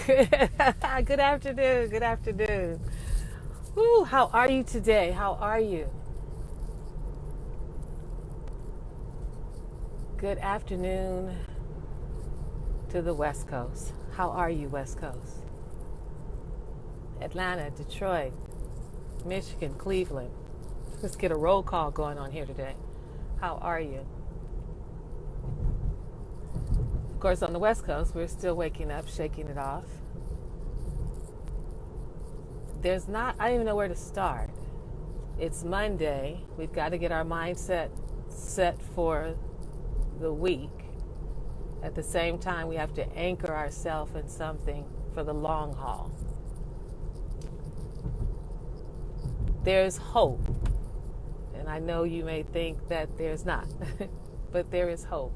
Good afternoon. Good afternoon. Woo, how are you today? How are you? Good afternoon to the West Coast. How are you, West Coast? Atlanta, Detroit, Michigan, Cleveland. Let's get a roll call going on here today. How are you? Of course, on the West Coast, we're still waking up, shaking it off. I don't even know where to start. It's Monday. We've got to get our mindset set for the week. At the same time, we have to anchor ourselves in something for the long haul. There's hope. And I know you may think that there's not, but there is hope.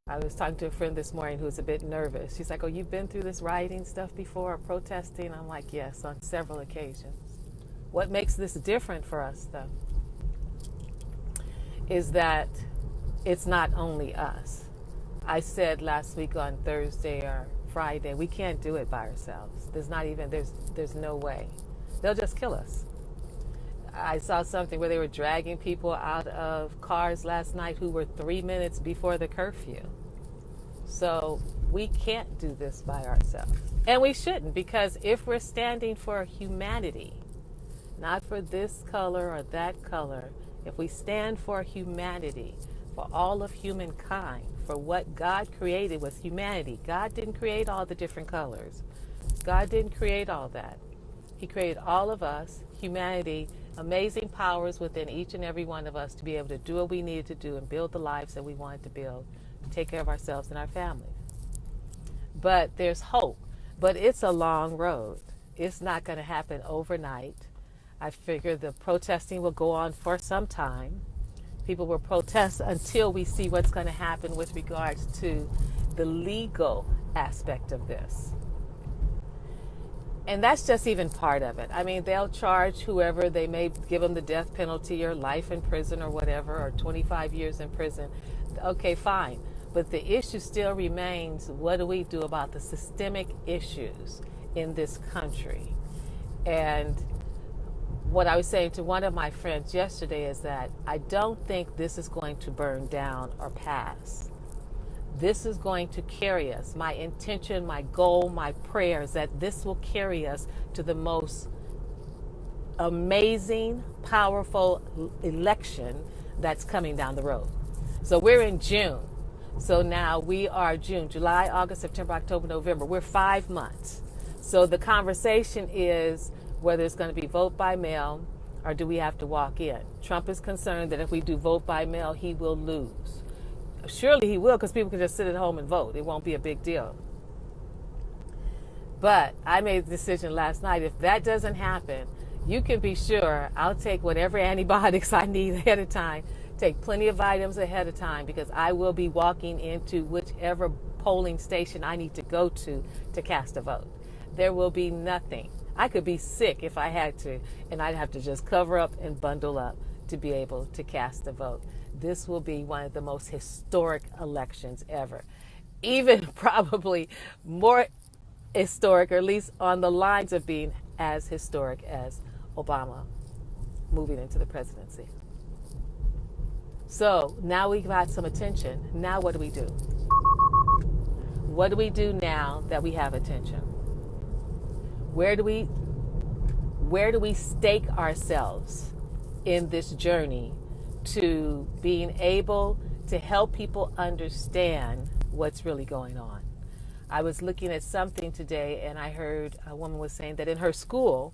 I was talking to a friend this morning who's a bit nervous. She's like, oh, you've been through this rioting stuff before, or protesting? I'm like, yes, on several occasions. What makes this different for us, though, is that it's not only us. I said last week on Thursday or Friday, we can't do it by ourselves. There's no way. They'll just kill us. I saw something where they were dragging people out of cars last night who were 3 minutes before the curfew. So we can't do this by ourselves. And we shouldn't, because if we're standing for humanity, not for this color or that color, if we stand for humanity, for all of humankind, for what God created was humanity. God didn't create all the different colors. God didn't create all that. He created all of us, humanity, amazing powers within each and every one of us to be able to do what we needed to do and build the lives that we wanted to build, to take care of ourselves and our families. But there's hope. But it's a long road. It's not going to happen overnight. I figure the protesting will go on for some time. People will protest until we see what's going to happen with regards to the legal aspect of this. And that's just even part of it. I mean, they'll charge whoever, they may give them the death penalty or life in prison or whatever, or 25 years in prison. Okay, fine. But the issue still remains, what do we do about the systemic issues in this country? And what I was saying to one of my friends yesterday is that I don't think this is going to burn down or pass. This is going to carry us. My intention, my goal, my prayer is that this will carry us to the most amazing, powerful election that's coming down the road. So we're in June. So now we are June, July, August, September, October, November. We're 5 months. So the conversation is whether it's going to be vote by mail or do we have to walk in. Trump is concerned that if we do vote by mail, he will lose. Surely he will, because people can just sit at home and vote. It won't be a big deal. But I made the decision last night, if that doesn't happen, you can be sure I'll take whatever antibiotics I need ahead of time, take plenty of items ahead of time, because I will be walking into whichever polling station I need to go to cast a vote. There will be nothing. I could be sick if I had to, and I'd have to just cover up and bundle up to be able to cast a vote. This will be one of the most historic elections ever. Even probably more historic, or at least on the lines of being as historic as Obama moving into the presidency. So now we've got some attention. Now what do we do? What do we do now that we have attention? Where do we stake ourselves in this journey to being able to help people understand what's really going on? I was looking at something today and I heard a woman was saying that in her school,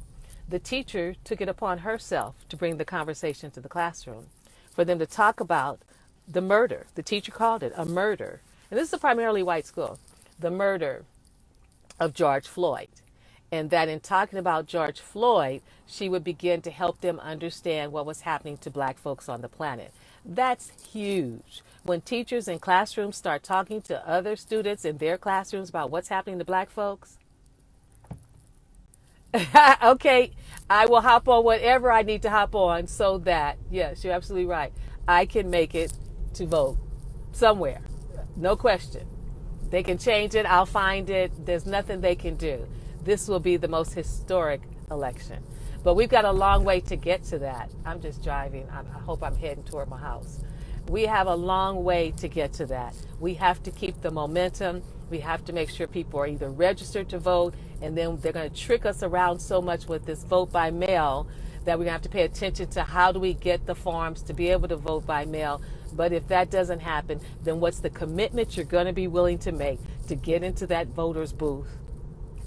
the teacher took it upon herself to bring the conversation to the classroom for them to talk about the murder. The teacher called it a murder. And this is a primarily white school, the murder of George Floyd. And that in talking about George Floyd, she would begin to help them understand what was happening to black folks on the planet. That's huge. When teachers in classrooms start talking to other students in their classrooms about what's happening to black folks, okay, I will hop on whatever I need to hop on so that, yes, you're absolutely right, I can make it to vote somewhere. No question. They can change it. I'll find it. There's nothing they can do. This will be the most historic election. But we've got a long way to get to that. I'm just driving. I hope I'm heading toward my house. We have a long way to get to that. We have to keep the momentum. We have to make sure people are either registered to vote, and then they're going to trick us around so much with this vote by mail that we're going to have to pay attention to how do we get the forms to be able to vote by mail. But if that doesn't happen, then what's the commitment you're going to be willing to make to get into that voter's booth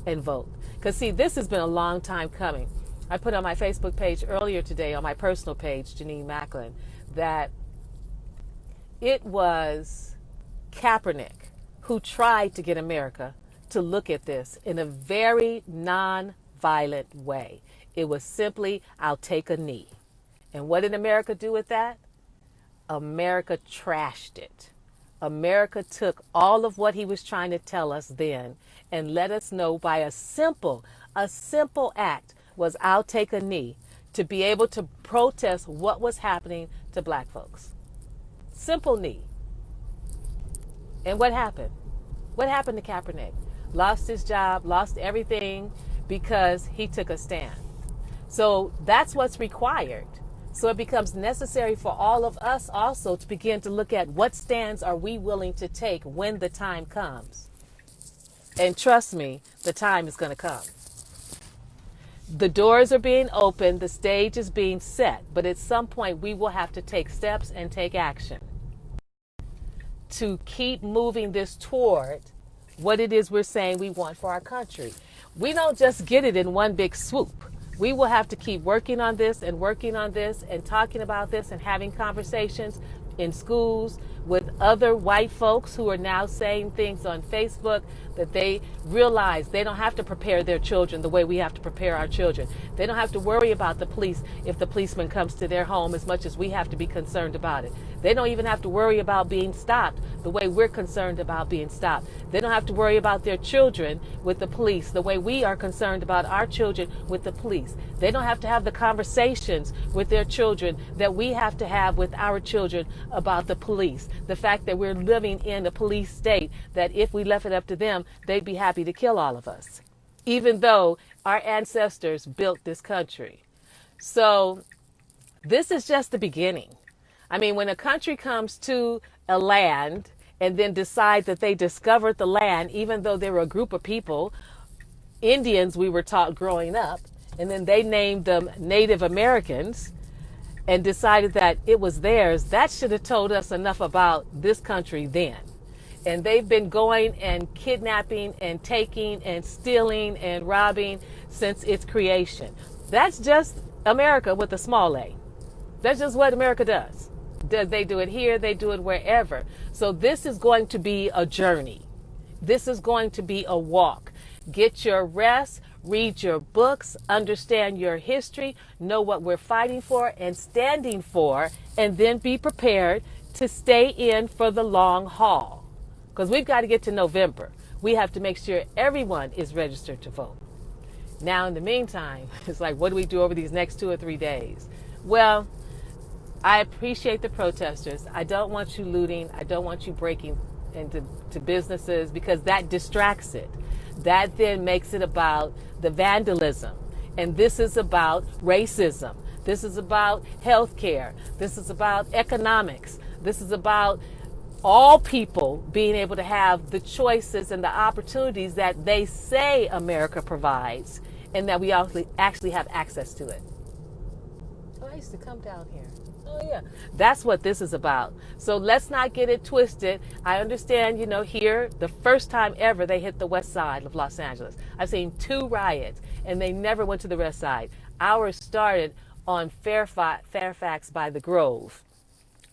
and vote? Because, see, this has been a long time coming. I put on my Facebook page earlier today, on my personal page, Janine Macklin, that it was Kaepernick who tried to get America to look at this in a very non-violent way. It was simply, I'll take a knee. And what did America do with that? America trashed it. America took all of what he was trying to tell us then and let us know by a simple act was, I'll take a knee, to be able to protest what was happening to black folks. Simple knee. And what happened? What happened to Kaepernick? Lost his job, lost everything because he took a stand. So that's what's required. So it becomes necessary for all of us also to begin to look at what stands are we willing to take when the time comes. And trust me, the time is going to come. The doors are being opened, the stage is being set, but at some point we will have to take steps and take action to keep moving this toward what it is we're saying we want for our country. We don't just get it in one big swoop. We will have to keep working on this and talking about this and having conversations in schools with other white folks who are now saying things on Facebook that they realize they don't have to prepare their children the way we have to prepare our children. They don't have to worry about the police if the policeman comes to their home as much as we have to be concerned about it. They don't even have to worry about being stopped the way we're concerned about being stopped. They don't have to worry about their children with the police the way we are concerned about our children with the police. They don't have to have the conversations with their children that we have to have with our children about the police. The fact that we're living in a police state that if we left it up to them, they'd be happy to kill all of us, even though our ancestors built this country. So this is just the beginning. I mean, when a country comes to a land and then decide that they discovered the land, even though there were a group of people, Indians we were taught growing up, and then they named them Native Americans and decided that it was theirs, that should have told us enough about this country then. And they've been going and kidnapping and taking and stealing and robbing since its creation. That's just America with a small a. That's just what America does. They do it here, they do it wherever. So this is going to be a journey. This is going to be a walk. Get your rest, read your books, understand your history, know what we're fighting for and standing for, and then be prepared to stay in for the long haul. Because we've got to get to November. We have to make sure everyone is registered to vote. Now, in the meantime, it's like, what do we do over these next 2 or 3 days? Well, I appreciate the protesters. I don't want you looting. I don't want you breaking into businesses because that distracts it. That then makes it about the vandalism. And this is about racism. This is about healthcare. This is about economics. This is about all people being able to have the choices and the opportunities that they say America provides and that we actually have access to it. Oh, I used to come down here. Oh, yeah. That's what this is about. So let's not get it twisted. I understand, here, the first time ever they hit the west side of Los Angeles. I've seen 2 riots, and they never went to the west side. Ours started on Fairfax by the Grove.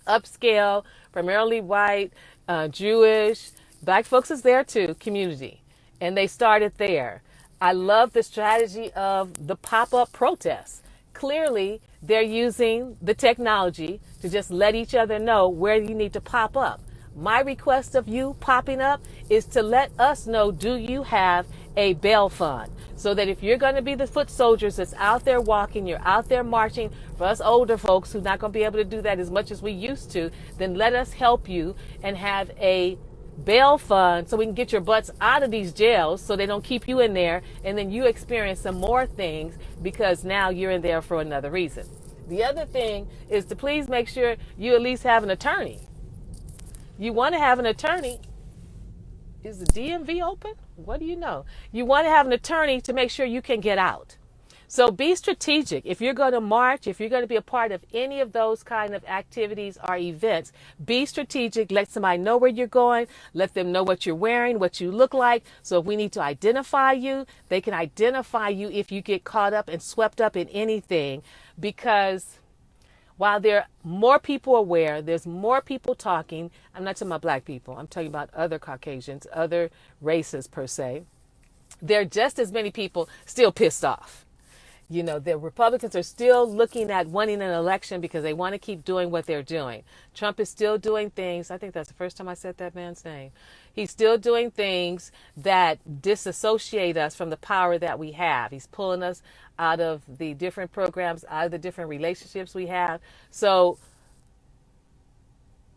Upscale, primarily white, Jewish, black folks is there too, community. And they started there. I love the strategy of the pop-up protests. Clearly, they're using the technology to just let each other know where you need to pop up. My request of you popping up is to let us know, do you have a bail fund? So that if you're going to be the foot soldiers that's out there walking, you're out there marching, for us older folks who're not going to be able to do that as much as we used to, then let us help you and have a bail fund so we can get your butts out of these jails so they don't keep you in there, and then you experience some more things because now you're in there for another reason. The other thing is to please make sure you at least have an attorney. You want to have an attorney. Is the DMV open? What do you know? You want to have an attorney to make sure you can get out. So be strategic. If you're going to march, if you're going to be a part of any of those kind of activities or events, be strategic. Let somebody know where you're going. Let them know what you're wearing, what you look like. So if we need to identify you, they can identify you if you get caught up and swept up in anything. Because while there are more people aware, there's more people talking. I'm not talking about black people. I'm talking about other Caucasians, other races per se. There are just as many people still pissed off. You know, the Republicans are still looking at winning an election because they want to keep doing what they're doing. Trump is still doing things. I think that's the first time I said that man's name. He's still doing things that disassociate us from the power that we have. He's pulling us out of the different programs, out of the different relationships we have. So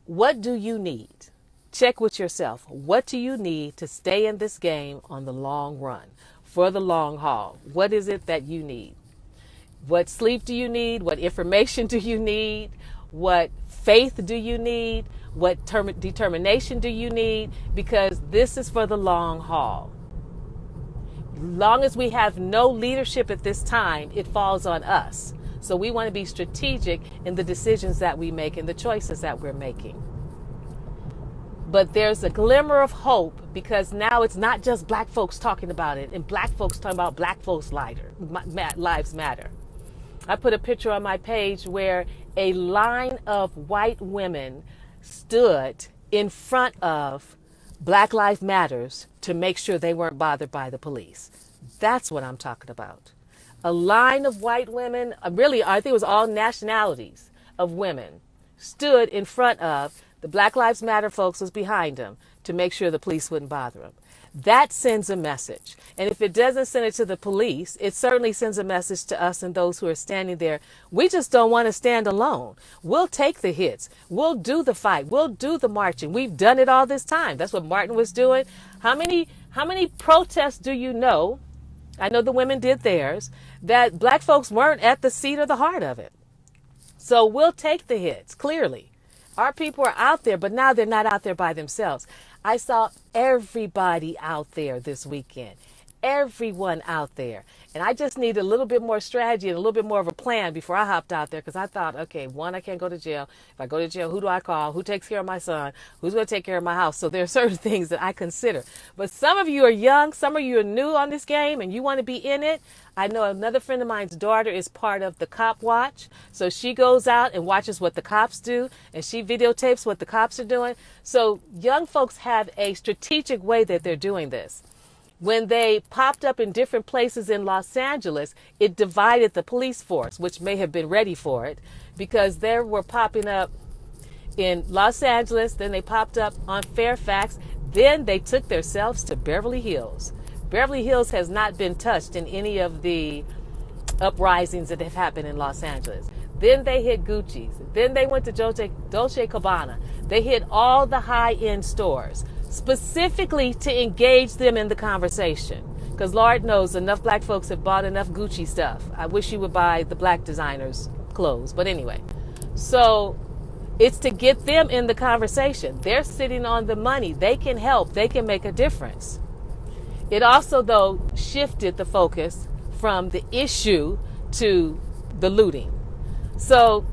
what do you need? Check with yourself. What do you need to stay in this game on the long run, for the long haul? What is it that you need? What sleep do you need? What information do you need? What faith do you need? What determination do you need? Because this is for the long haul. Long as we have no leadership at this time, it falls on us. So we want to be strategic in the decisions that we make and the choices that we're making. But there's a glimmer of hope because now it's not just black folks talking about it and black folks talking about black folks' lives matter. I put a picture on my page where a line of white women stood in front of Black Lives Matters to make sure they weren't bothered by the police. That's what I'm talking about. A line of white women, really, I think it was all nationalities of women, stood in front of the Black Lives Matter folks was behind them to make sure the police wouldn't bother them. That sends a message. And if it doesn't send it to the police, it certainly sends a message to us and those who are standing there. We just don't want to stand alone. We'll take the hits. We'll do the fight. We'll do the marching. We've done it all this time. That's what Martin was doing. How many protests do you know? I know the women did theirs, that black folks weren't at the seat or the heart of it. So we'll take the hits, clearly. Our people are out there, but now they're not out there by themselves. I saw everybody out there this weekend. Everyone out there. And I just need a little bit more strategy and a little bit more of a plan before I hopped out there because I thought, okay, one, I can't go to jail. If I go to jail, who do I call? Who takes care of my son? Who's going to take care of my house? So there are certain things that I consider. But some of you are young. Some of you are new on this game and you want to be in it. I know another friend of mine's daughter is part of the Cop Watch. So she goes out and watches what the cops do and she videotapes what the cops are doing. So young folks have a strategic way that they're doing this. When they popped up in different places in Los Angeles, it divided the police force, which may have been ready for it, because they were popping up in Los Angeles, then they popped up on Fairfax, then they took themselves to Beverly Hills. Beverly Hills has not been touched in any of the uprisings that have happened in Los Angeles. Then they hit Gucci's. Then they went to Dolce Gabbana. They hit all the high-end stores, specifically to engage them in the conversation. Because Lord knows enough black folks have bought enough Gucci stuff. I wish you would buy the black designers' clothes. But anyway, so it's to get them in the conversation. They're sitting on the money. They can help. They can make a difference. It also, though, shifted the focus from the issue to the looting. So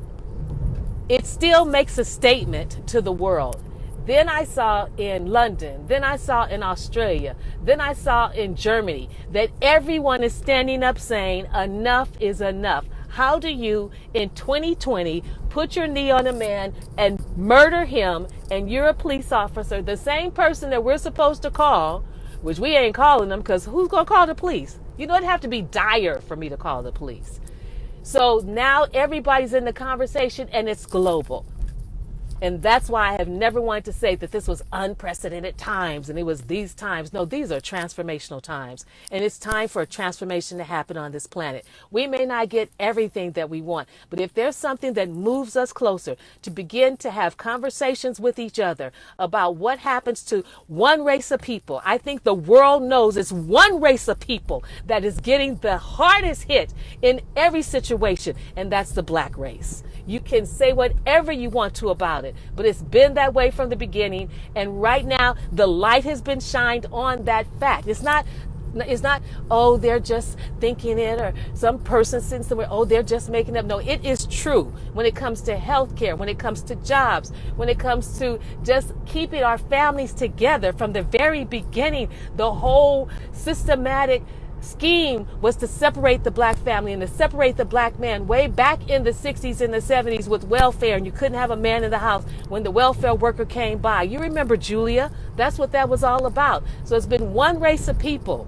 it still makes a statement to the world. Then I saw in London, then I saw in Australia, then I saw in Germany that everyone is standing up saying enough is enough. How do you in 2020 put your knee on a man and murder him and you're a police officer, the same person that we're supposed to call, which we ain't calling them because who's going to call the police? You know, it'd have to be dire for me to call the police. So now everybody's in the conversation and it's global. And that's why I have never wanted to say that this was unprecedented times and it was these times. No, these are transformational times. And it's time for a transformation to happen on this planet. We may not get everything that we want, but if there's something that moves us closer to begin to have conversations with each other about what happens to one race of people, I think the world knows it's one race of people that is getting the hardest hit in every situation, and that's the black race. You can say whatever you want to about it, but it's been that way from the beginning. And right now, the light has been shined on that fact. It's not, oh, they're just thinking it, or some person sitting somewhere, oh, they're just making up. No, it is true when it comes to healthcare, when it comes to jobs, when it comes to just keeping our families together from the very beginning. The whole systematic scheme was to separate the black family and to separate the black man way back in the 60s and the 70s with welfare, and you couldn't have a man in the house when the welfare worker came by. You remember Julia? That's what that was all about. So it's been one race of people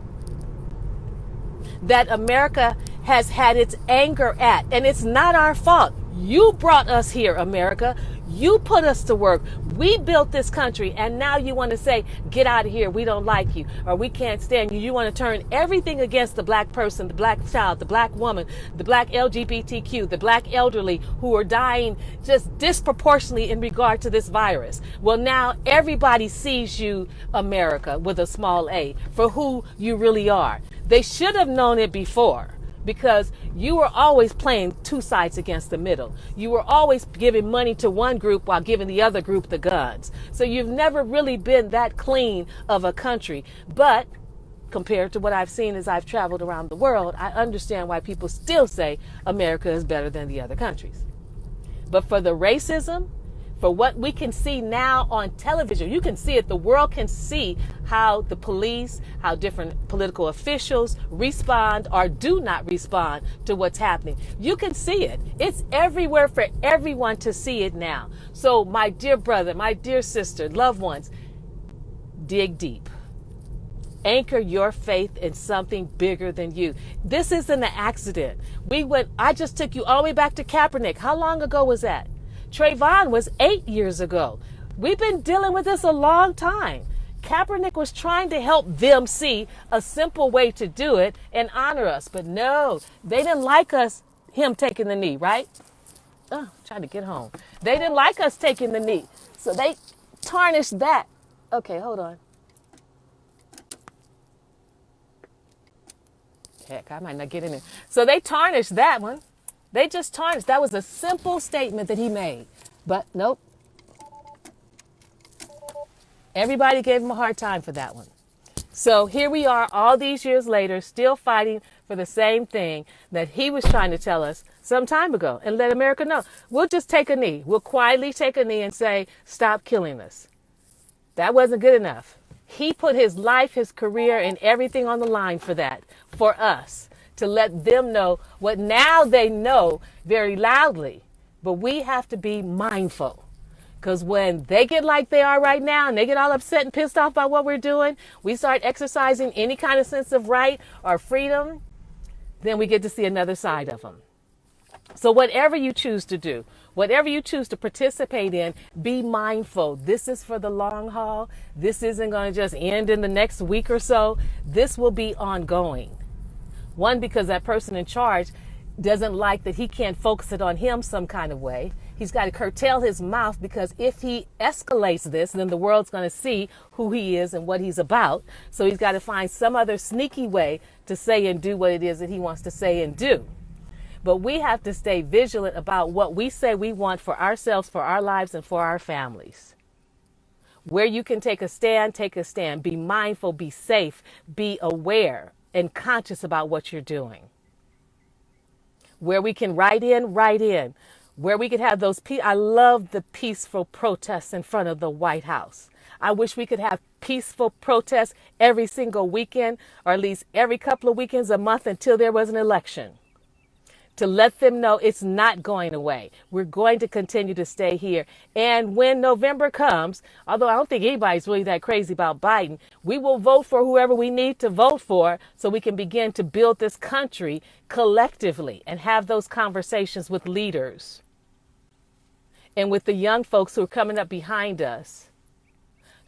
that America has had its anger at, and it's not our fault. You brought us here, America. You put us to work. We built this country, and now you want to say, get out of here. We don't like you, or we can't stand you. You want to turn everything against the black person, the black child, the black woman, the black LGBTQ, the black elderly who are dying just disproportionately in regard to this virus. Well, now everybody sees you, America, with a small a, for who you really are. They should have known it before, because you were always playing two sides against the middle. You were always giving money to one group while giving the other group the guns. So you've never really been that clean of a country. But compared to what I've seen as I've traveled around the world, I understand why people still say America is better than the other countries. But for the racism, for what we can see now on television, you can see it. The world can see how the police, how different political officials respond or do not respond to what's happening. You can see it. It's everywhere for everyone to see it now. So my dear brother, my dear sister, loved ones, dig deep. Anchor your faith in something bigger than you. This isn't an accident. I just took you all the way back to Kaepernick. How long ago was that? Trayvon was 8 years ago. We've been dealing with this a long time. Kaepernick was trying to help them see a simple way to do it and honor us. But no, they didn't like him taking the knee, right? Oh, trying to get home. They didn't like us taking the knee. So they tarnished that. Okay, hold on. Heck, I might not get in there. So they tarnished that one. They just tarnished. That was a simple statement that he made. But nope. Everybody gave him a hard time for that one. So here we are all these years later, still fighting for the same thing that he was trying to tell us some time ago and let America know. We'll just take a knee. We'll quietly take a knee and say, stop killing us. That wasn't good enough. He put his life, his career, and everything on the line for that, for us, to let them know what now they know very loudly. But we have to be mindful, because when they get like they are right now and they get all upset and pissed off by what we're doing, we start exercising any kind of sense of right or freedom, then we get to see another side of them. So whatever you choose to do, whatever you choose to participate in, be mindful. This is for the long haul. This isn't going to just end in the next week or so. This will be ongoing. One, because that person in charge doesn't like that he can't focus it on him some kind of way. He's got to curtail his mouth, because if he escalates this, then the world's going to see who he is and what he's about. So he's got to find some other sneaky way to say and do what it is that he wants to say and do. But we have to stay vigilant about what we say we want for ourselves, for our lives, and for our families. Where you can take a stand, take a stand. Be mindful, be safe, be aware and conscious about what you're doing. Where we can write in, write in. Where we could have those, I love the peaceful protests in front of the White House. I wish we could have peaceful protests every single weekend, or at least every couple of weekends a month until there was an election, to let them know it's not going away. We're going to continue to stay here. And when November comes, although I don't think anybody's really that crazy about Biden, we will vote for whoever we need to vote for so we can begin to build this country collectively and have those conversations with leaders. and with the young folks who are coming up behind us,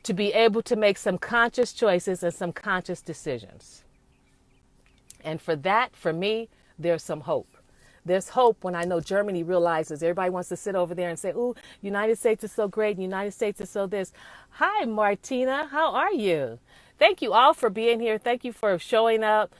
to be able to make some conscious choices and some conscious decisions. And for that, for me, there's some hope. There's hope when I know Germany realizes everybody wants to sit over there and say, ooh, United States is so great, United States is so this. Hi, Martina, how are you? Thank you all for being here. Thank you for showing up.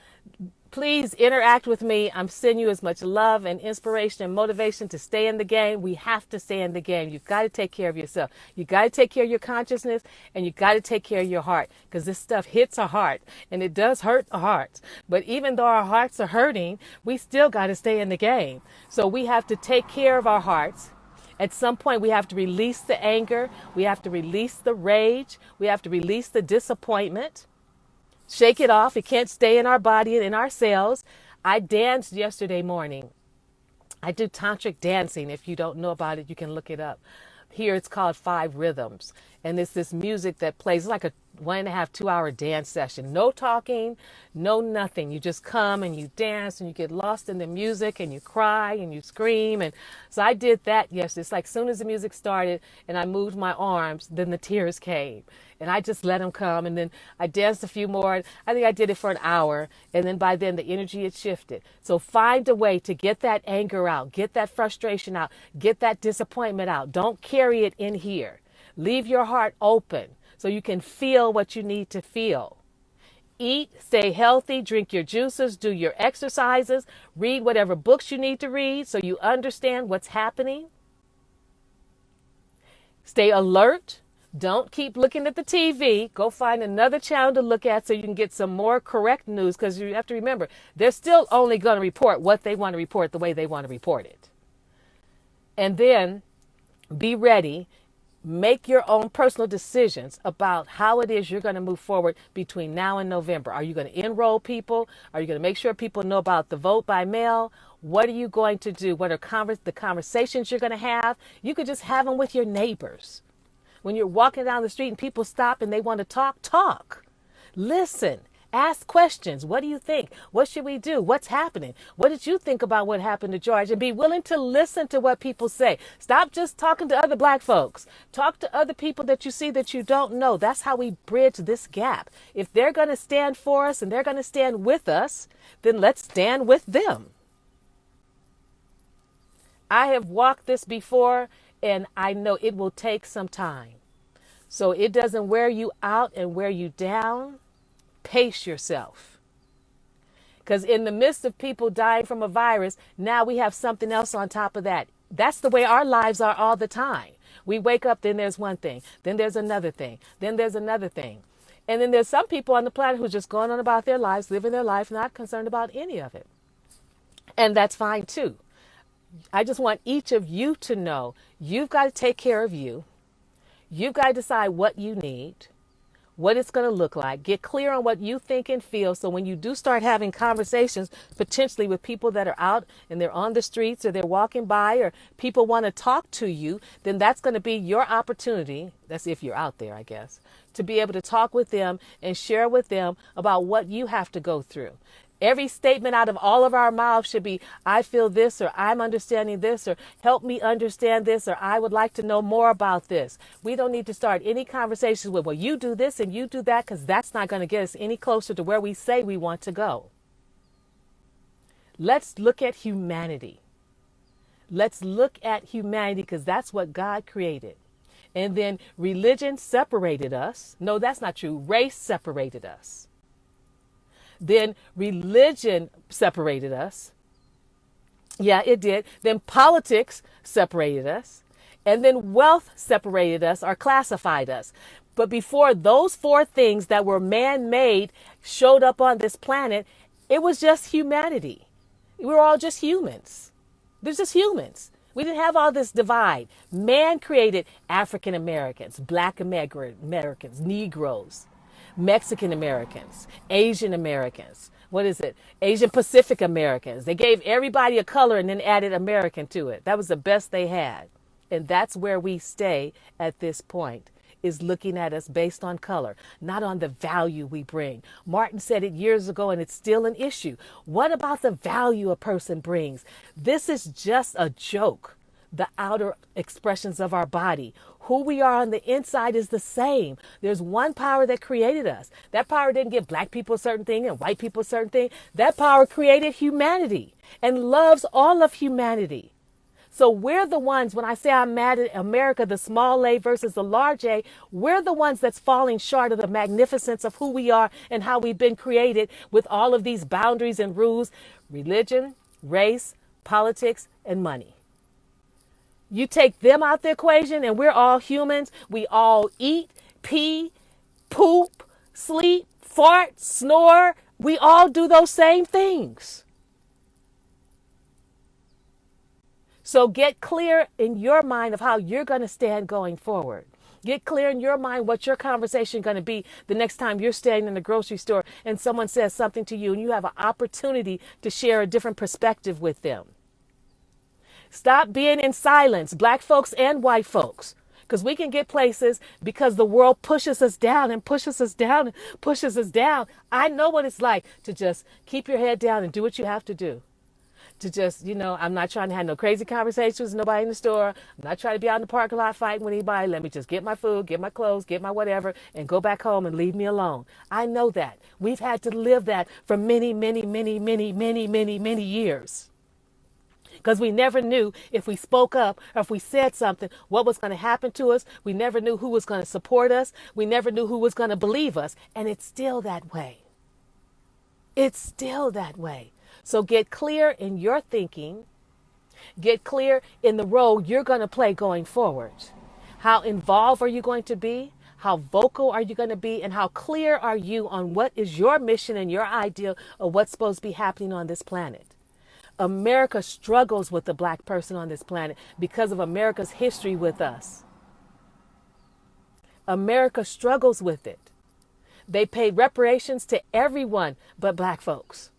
Please interact with me. I'm sending you as much love and inspiration and motivation to stay in the game. We have to stay in the game. You've got to take care of yourself. You got to take care of your consciousness, and you got to take care of your heart, because this stuff hits our heart and it does hurt our hearts. But even though our hearts are hurting, we still got to stay in the game. So we have to take care of our hearts. At some point, we have to release the anger. We have to release the rage. We have to release the disappointment. Shake it off. It can't stay in our body and in our cells. I danced yesterday morning. I do tantric dancing. If you don't know about it, you can look it up. Here it's called 5 Rhythms. And it's this music that plays like a 1.5, 2-hour dance session. No talking, no nothing. You just come and you dance and you get lost in the music and you cry and you scream. And so I did that yesterday. It's like as soon as the music started and I moved my arms, then the tears came. And I just let them come. And then I danced a few more. I think I did it for an hour. And then by then the energy had shifted. So find a way to get that anger out, get that frustration out, get that disappointment out. Don't carry it in here. Leave your heart open so you can feel what you need to feel. Eat, stay healthy, drink your juices, do your exercises, read whatever books you need to read so you understand what's happening. Stay alert. Don't keep looking at the TV. Go find another channel to look at so you can get some more correct news, because you have to remember, they're still only going to report what they want to report the way they want to report it. And then be ready. Make your own personal decisions about how it is you're going to move forward between now and November. Are you going to enroll people? Are you going to make sure people know about the vote by mail? What are you going to do? What are the conversations you're going to have? You could just have them with your neighbors. When you're walking down the street and people stop and they want to talk, talk. Listen. Ask questions. What do you think? What should we do? What's happening? What did you think about what happened to George? And be willing to listen to what people say. Stop just talking to other black folks. Talk to other people that you see that you don't know. That's how we bridge this gap. If they're going to stand for us and they're going to stand with us, then let's stand with them. I have walked this before, and I know it will take some time. So it doesn't wear you out and wear you down. Pace yourself. Because in the midst of people dying from a virus, now we have something else on top of that. That's the way our lives are all the time. We wake up, then there's one thing, then there's another thing, then there's another thing. And then there's some people on the planet who are just going on about their lives, living their life, not concerned about any of it. And that's fine too. I just want each of you to know you've got to take care of you. You've got to decide what you need, what it's going to look like. Get clear on what you think and feel. So when you do start having conversations, potentially with people that are out and they're on the streets or they're walking by or people want to talk to you, then that's going to be your opportunity. That's if you're out there, I guess, to be able to talk with them and share with them about what you have to go through. Every statement out of all of our mouths should be, I feel this, or I'm understanding this, or help me understand this, or I would like to know more about this. We don't need to start any conversations with, well, you do this and you do that, because that's not going to get us any closer to where we say we want to go. Let's look at humanity. Let's look at humanity, because that's what God created. And then religion separated us. No, that's not true. Race separated us. Then religion separated us. Yeah, it did. Then politics separated us. And then wealth separated us or classified us. But before those 4 things that were man-made showed up on this planet, it was just humanity. We were all just humans. They're just humans. We didn't have all this divide. Man created African Americans, Black Americans, Negroes, Mexican Americans, Asian Americans. What is it? Asian Pacific Americans. They gave everybody a color and then added American to it. That was the best they had. And that's where we stay at this point, is looking at us based on color, not on the value we bring. Martin said it years ago, and it's still an issue. What about the value a person brings? This is just a joke. the outer expressions of our body. Who we are on the inside is the same. There's one power that created us. That power didn't give black people a certain thing and white people a certain thing. That power created humanity and loves all of humanity. So we're the ones, when I say I'm mad at America, the small a versus the large A, we're the ones that's falling short of the magnificence of who we are and how we've been created with all of these boundaries and rules, religion, race, politics, and money. You take them out the equation and we're all humans. We all eat, pee, poop, sleep, fart, snore. We all do those same things. So get clear in your mind of how you're going to stand going forward. Get clear in your mind what your conversation is going to be the next time you're standing in the grocery store and someone says something to you and you have an opportunity to share a different perspective with them. Stop being in silence, black folks and white folks, because we can get places because the world pushes us down and pushes us down and pushes us down. I know what it's like to just keep your head down and do what you have to do. To just, I'm not trying to have no crazy conversations with nobody in the store. I'm not trying to be out in the parking lot fighting with anybody. Let me just get my food, get my clothes, get my whatever, and go back home and leave me alone. I know that. We've had to live that for many, many, many, many, many, many, many years. Because we never knew if we spoke up or if we said something, what was going to happen to us. We never knew who was going to support us. We never knew who was going to believe us. And it's still that way. It's still that way. So get clear in your thinking. Get clear in the role you're going to play going forward. How involved are you going to be? How vocal are you going to be? And how clear are you on what is your mission and your ideal of what's supposed to be happening on this planet? America struggles with the black person on this planet because of America's history with us. America struggles with it. They paid reparations to everyone but black folks.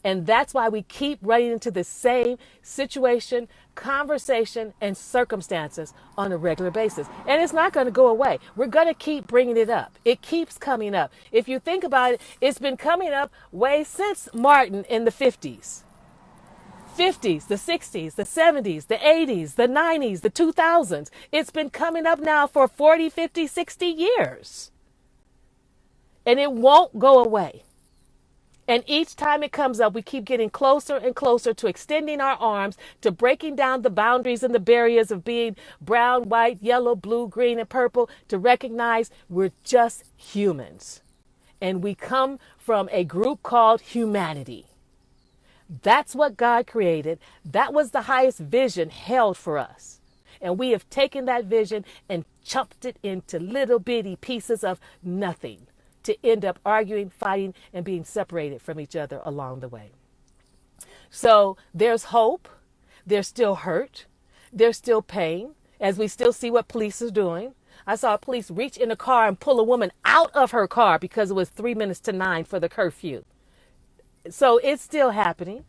And that's why we keep running into the same situation, conversation, and circumstances on a regular basis. And it's not going to go away. We're going to keep bringing it up. It keeps coming up. If you think about it, it's been coming up way since Martin in the 50s. 50s, the 60s, the 70s, the 80s, the 90s, the 2000s. It's been coming up now for 40, 50, 60 years. And it won't go away. And each time it comes up, we keep getting closer and closer to extending our arms, to breaking down the boundaries and the barriers of being brown, white, yellow, blue, green, and purple, to recognize we're just humans. And we come from a group called humanity. That's what God created. That was the highest vision held for us. And we have taken that vision and chopped it into little bitty pieces of nothing, to end up arguing, fighting, and being separated from each other along the way. So there's hope. There's still hurt. There's still pain, as we still see what police are doing. I saw police reach in a car and pull a woman out of her car because it was 3 minutes to 9 for the curfew. So it's still happening.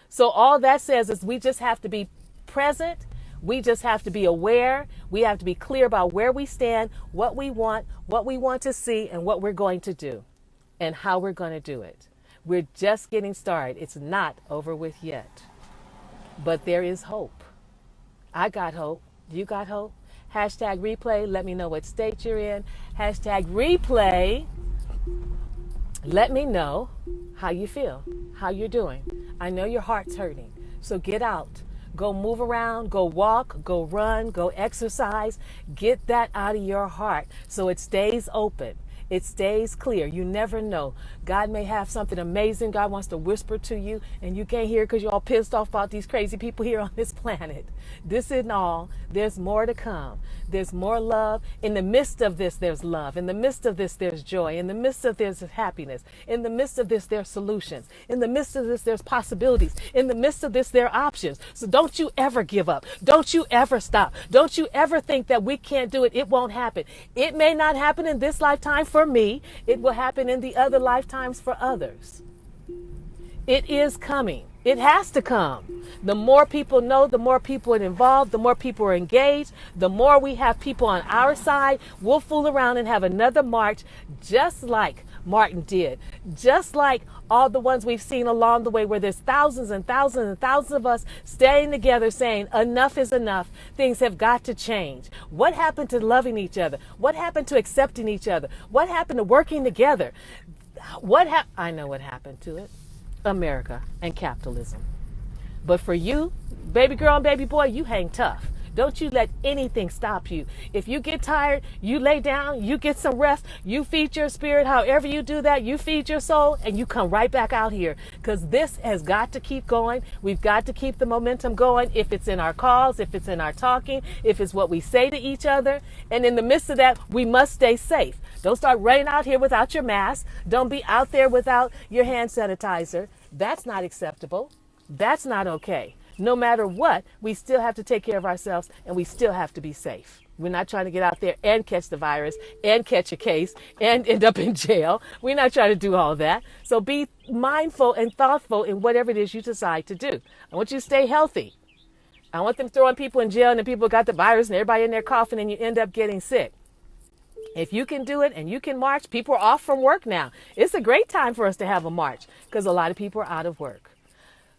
So all that says is we just have to be present. We just have to be aware. We have to be clear about where we stand, what we want to see, and what we're going to do, and how we're going to do it. We're just getting started. It's not over with yet. But there is hope. I got hope. You got hope? Hashtag replay. Let me know what state you're in. Hashtag replay. Let me know how you feel, how you're doing. I know your heart's hurting. So get out. Go move around, go walk, go run, go exercise. Get that out of your heart so it stays open. It stays clear. You never know. God may have something amazing God wants to whisper to you, and you can't hear because you're all pissed off about these crazy people here on this planet. This isn't all. There's more to come. There's more love. In the midst of this, there's love. In the midst of this, there's joy. In the midst of this, there's happiness. In the midst of this, there's solutions. In the midst of this, there's possibilities. In the midst of this, there are options. So don't you ever give up. Don't you ever stop. Don't you ever think that we can't do it. It won't happen. It may not happen in this lifetime for me. It will happen in the other lifetimes for others. It is coming. It has to come. The more people know, the more people are involved, the more people are engaged, the more we have people on our side. We'll fool around and have another march just like Martin did. Just like all the ones we've seen along the way where there's thousands and thousands and thousands of us staying together saying enough is enough. Things have got to change. What happened to loving each other? What happened to accepting each other? What happened to working together? I know what happened to it. America and capitalism. But for you, baby girl and baby boy, you hang tough. Don't you let anything stop you. If you get tired, you lay down, you get some rest, you feed your spirit. However you do that, you feed your soul, and you come right back out here, because this has got to keep going. We've got to keep the momentum going. If it's in our calls, if it's in our talking, if it's what we say to each other. And in the midst of that, we must stay safe. Don't start running out here without your mask. Don't be out there without your hand sanitizer. That's not acceptable. That's not okay. No matter what, we still have to take care of ourselves, and we still have to be safe. We're not trying to get out there and catch the virus and catch a case and end up in jail. We're not trying to do all that. So be mindful and thoughtful in whatever it is you decide to do. I want you to stay healthy. I want them throwing people in jail and the people got the virus and everybody in there coughing and you end up getting sick. If you can do it and you can march, people are off from work now. It's a great time for us to have a march because a lot of people are out of work.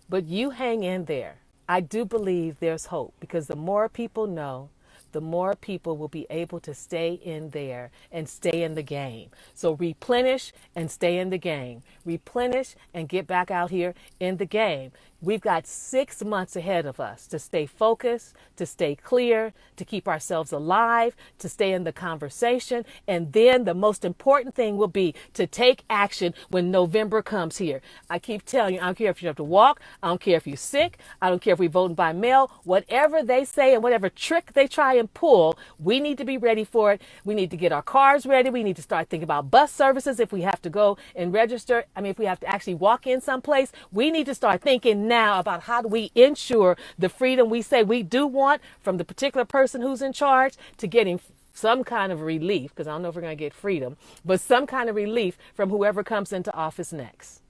But you hang in there. I do believe there's hope, because the more people know, the more people will be able to stay in there and stay in the game. So replenish and stay in the game. Replenish and get back out here in the game. We've got 6 months ahead of us to stay focused, to stay clear, to keep ourselves alive, to stay in the conversation. And then the most important thing will be to take action when November comes here. I keep telling you, I don't care if you have to walk. I don't care if you're sick. I don't care if we're voting by mail. Whatever they say and whatever trick they try and pull, we need to be ready for it. We need to get our cars ready. We need to start thinking about bus services if we have to go and register. If we have to actually walk in someplace, we need to start thinking now about how do we ensure the freedom we say we do want from the particular person who's in charge to getting some kind of relief, because I don't know if we're going to get freedom, but some kind of relief from whoever comes into office next.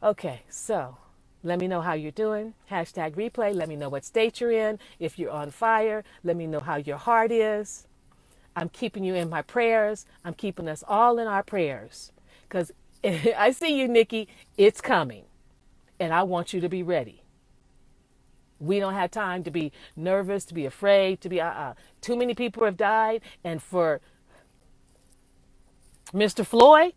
Okay, so let me know how you're doing. Hashtag replay. Let me know what state you're in. If you're on fire, let me know how your heart is. I'm keeping you in my prayers. I'm keeping us all in our prayers, because I see you, Nikki. It's coming. And I want you to be ready. We don't have time to be nervous, to be afraid, to be, Too many people have died. And for Mr. Floyd,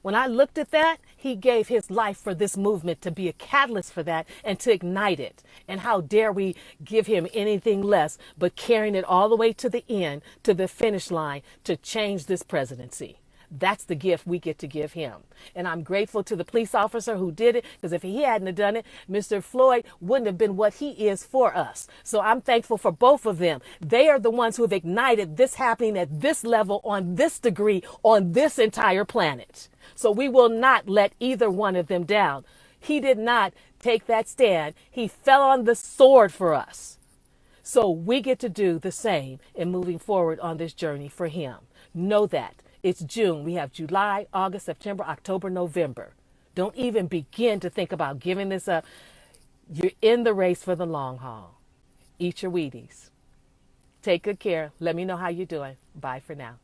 when I looked at that, he gave his life for this movement to be a catalyst for that and to ignite it. And how dare we give him anything less but carrying it all the way to the end, to the finish line, to change this presidency. That's the gift we get to give him. And I'm grateful to the police officer who did it, because if he hadn't have done it, Mr. Floyd wouldn't have been what he is for us. So I'm thankful for both of them. They are the ones who have ignited this happening at this level, on this degree, on this entire planet. So we will not let either one of them down. He did not take that stand. He fell on the sword for us. So we get to do the same in moving forward on this journey for him. Know that. It's June. We have July, August, September, October, November. Don't even begin to think about giving this up. You're in the race for the long haul. Eat your Wheaties. Take good care. Let me know how you're doing. Bye for now.